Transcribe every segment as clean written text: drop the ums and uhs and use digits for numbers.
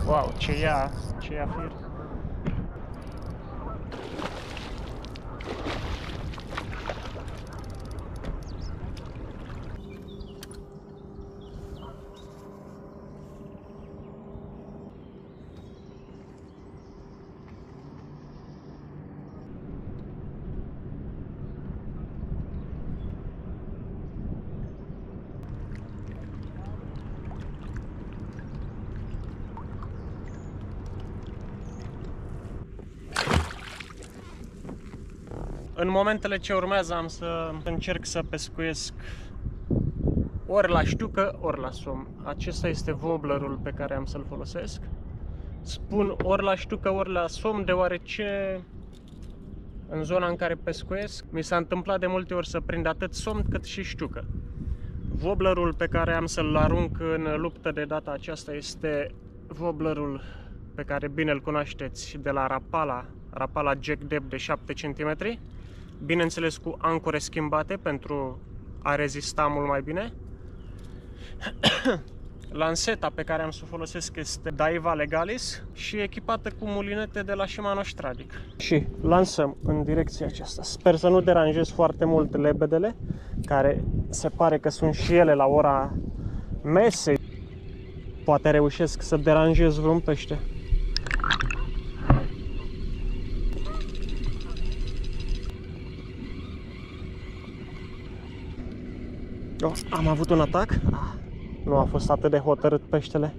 Wow, ce ia fir. În momentele ce urmează am să încerc să pescuiesc ori la știucă, ori la somn. Acesta este wobblerul pe care am să-l folosesc. Spun ori la știucă, ori la somn, deoarece în zona în care pescuiesc mi s-a întâmplat de multe ori să prind atât somn cât și știucă. Wobblerul pe care am să-l arunc în luptă de data aceasta este wobblerul pe care bine îl cunoașteți de la Rapala Jack Depth de 7 cm. Bineînțeles cu ancore schimbate pentru a rezista mult mai bine. Lanseta pe care am să o folosesc este Daiwa Legalis și echipată cu mulinete de la Shimano Stradic. Și lansăm în direcția aceasta. Sper să nu deranjez foarte mult lebedele, care se pare că sunt și ele la ora mesei. Poate reușesc să deranjez vreun pește. Oh, am avut un atac. Nu a fost atât de hotărât peștele.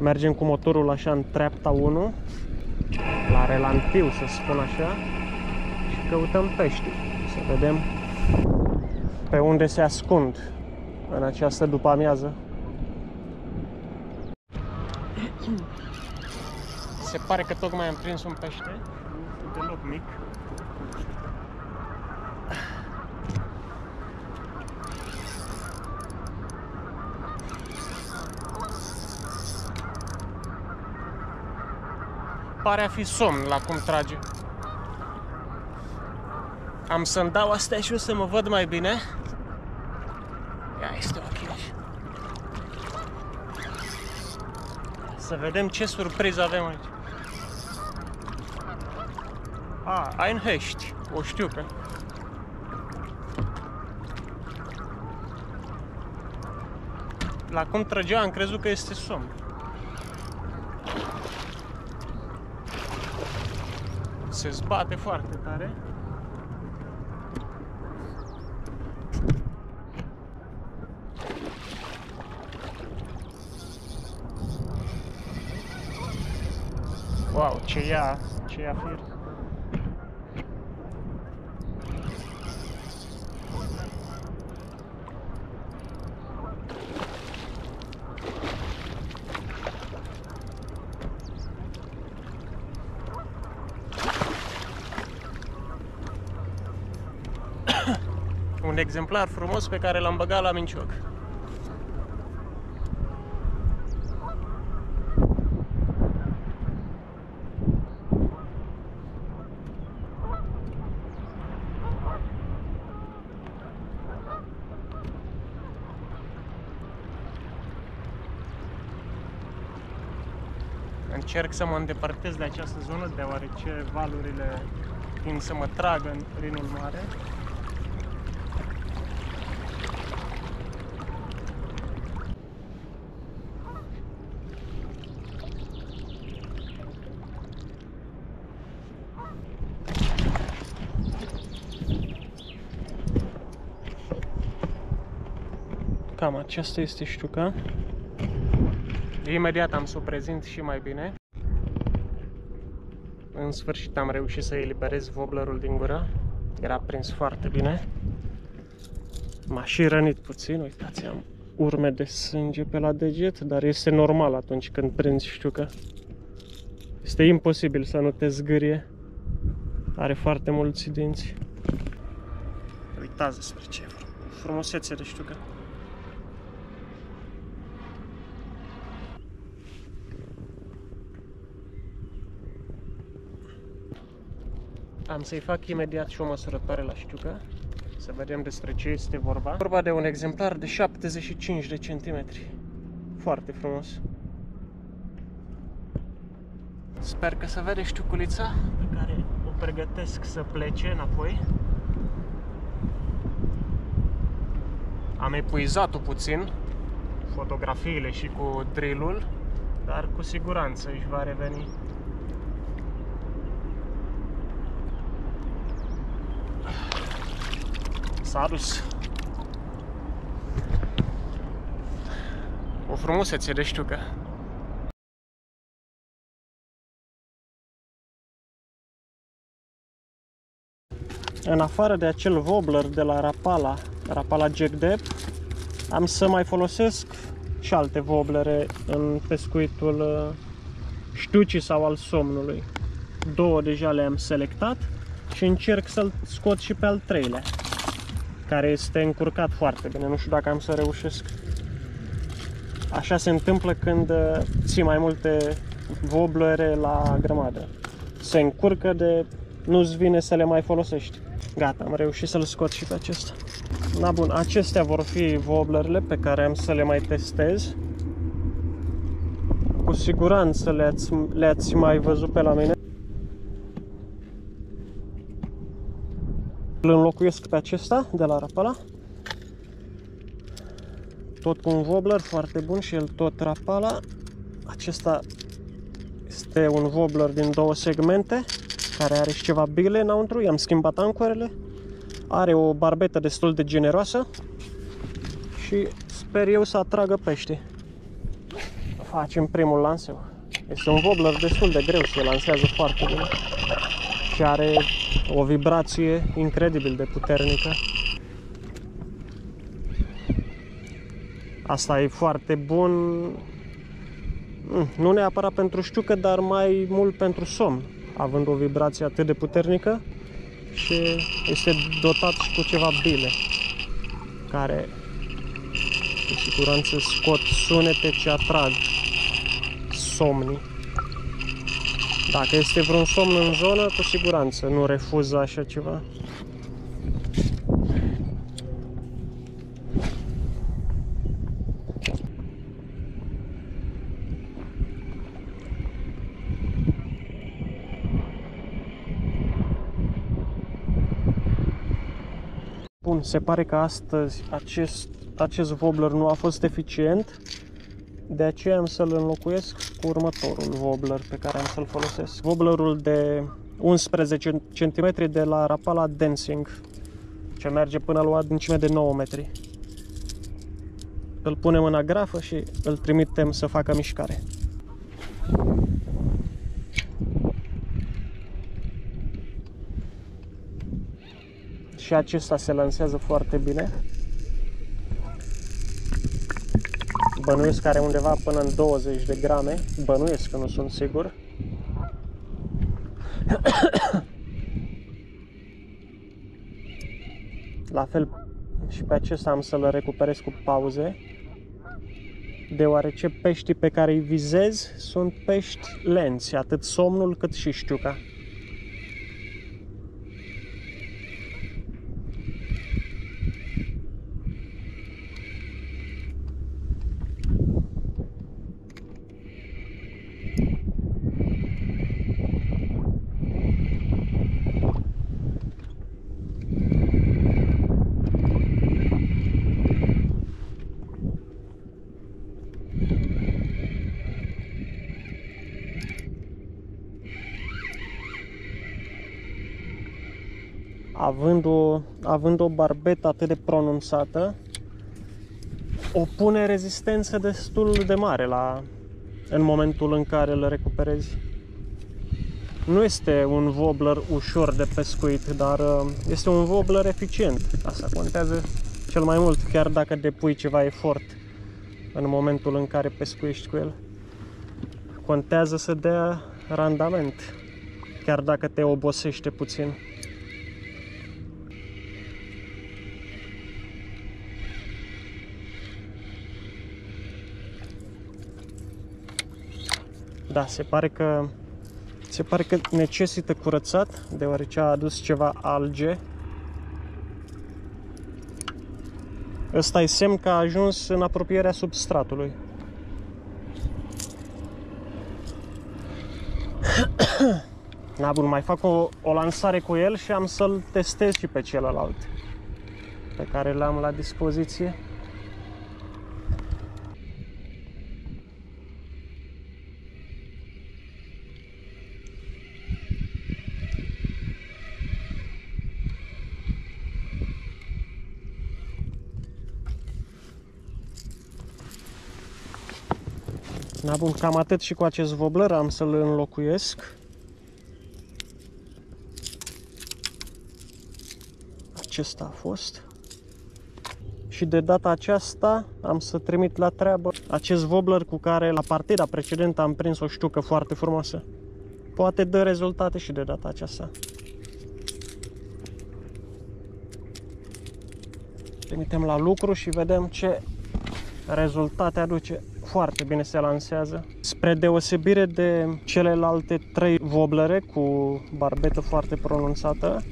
Mergem cu motorul așa în treapta 1, la relantiu să spun așa, și căutăm pești. Să vedem pe unde se ascund în această după-amiază. Se pare că tocmai am prins un pește, nu deloc mic. Pare a fi somn la cum trage. Am să-mi dau astea și o să mă văd mai bine. Ia, este ok. Să vedem ce surpriză avem aici. Ai în hești, o știucă. La cum trăgea am crezut că este somn. Se zbate foarte tare. Wow, ce ia fir. Un exemplar frumos pe care l-am băgat la mincioc. Încerc să mă îndepărtez de această zonă, deoarece valurile tind să mă tragă în Rinul Mare. Cam aceasta este știuca. Imediat am să o prezint și mai bine. În sfârșit am reușit să eliberez wobblerul din gură. Era prins foarte bine. M-a și rănit puțin, uitați, am urme de sânge pe la deget, dar este normal atunci când prinzi știucă. Este imposibil să nu te zgârie. Are foarte mulți dinți. Uitați despre ce frumusețe de știucă. Am să-i fac imediat și o măsurătoare la știucă, să vedem despre ce este vorba. Vorba de un exemplar de 75 de centimetri. Foarte frumos. Sper că se vede știuculița pe care o pregătesc să plece înapoi. Am epuizat-o puțin, fotografiile și cu drill-ul, dar cu siguranță își va reveni. S-a dus. O frumusețe de știucă. În afară de acel wobbler de la Rapala Jack Depth, am să mai folosesc și alte wobblere în pescuitul știucii sau al somnului. Două deja le-am selectat și încerc să-l scot și pe al treilea, care este încurcat foarte bine. Nu știu dacă am să reușesc. Așa se întâmplă când ții mai multe wobblere la grămadă. Se încurcă de nu-ți vine să le mai folosești. Gata, am reușit să-l scot și pe acesta. Na bun, acestea vor fi wobblerele pe care am să le mai testez. Cu siguranță le-ați mai văzut pe la mine. Îl înlocuiesc pe acesta de la Rapala. Tot cu un wobbler foarte bun și el tot Rapala. Acesta este un wobbler din două segmente, care are și ceva bile înăuntru. I-am schimbat ancorele. Are o barbetă destul de generoasă și sper eu să atragă pește. Facem primul lanseu. Este un wobbler destul de greu, se lansează foarte bine și are o vibrație incredibil de puternică. Asta e foarte bun, nu neapărat pentru știucă, dar mai mult pentru somn, având o vibrație atât de puternică și este dotat și cu ceva bile care cu siguranță scot sunete ce atrag somnii. Dacă este vreun somn în zonă, cu siguranță nu refuză așa ceva. Bun, se pare că astăzi acest wobbler nu a fost eficient, de aceea am să-l înlocuiesc cu următorul wobbler pe care am să-l folosesc. Wobblerul de 11 cm de la Rapala Dancing, ce merge până la o adâncime de 9 metri. Îl punem în agrafă și îl trimitem să facă mișcare. Și acesta se lansează foarte bine. Bănuiesc că are undeva până în 20 de grame. Bănuiesc, că nu sunt sigur. La fel și pe acesta am să-l recuperez cu pauze, deoarece peștii pe care îi vizez sunt pești lenți, atât somnul cât și știuca. Având o barbetă atât de pronunțată, o pune rezistență destul de mare în momentul în care îl recuperezi. Nu este un wobbler ușor de pescuit, dar este un wobbler eficient. Asta contează cel mai mult, chiar dacă depui ceva efort în momentul în care pescuiești cu el. Contează să dea randament, chiar dacă te obosește puțin. Da, se pare că Se pare că necesită curățat, deoarece a adus ceva alge. Ăsta e semn că a ajuns în apropierea substratului. Na bun, mai fac o lansare cu el și am să-l testez și pe celălalt pe care l-am la dispoziție. Na bun, cam atât și cu acest wobbler, am să-l înlocuiesc. Acesta a fost. Și de data aceasta am să trimit la treabă acest wobbler cu care la partida precedentă am prins o ștucă foarte frumoasă. Poate dă rezultate și de data aceasta. Trimitem la lucru și vedem ce rezultate aduce. Foarte bine se lansează. Spre deosebire de celelalte 3 wobblere cu barbetă foarte pronunțată,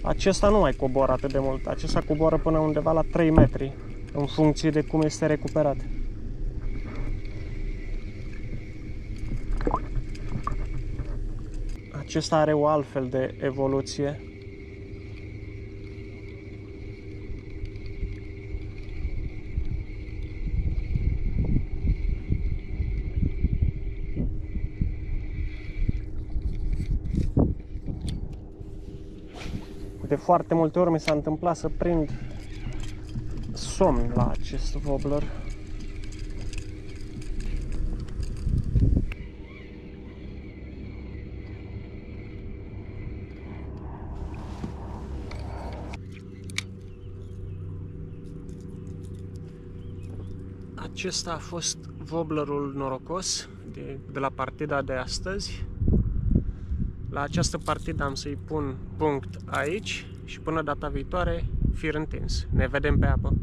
acesta nu mai coboară atât de mult. Acesta coboară până undeva la 3 metri, în funcție de cum este recuperat. Acesta are o altfel de evoluție. De foarte multe ori mi s-a întâmplat să prind somn la acest wobbler. Acesta a fost wobblerul norocos de la partida de astăzi. La această partidă am să-i pun punct aici și până data viitoare, fir întins. Ne vedem pe apă!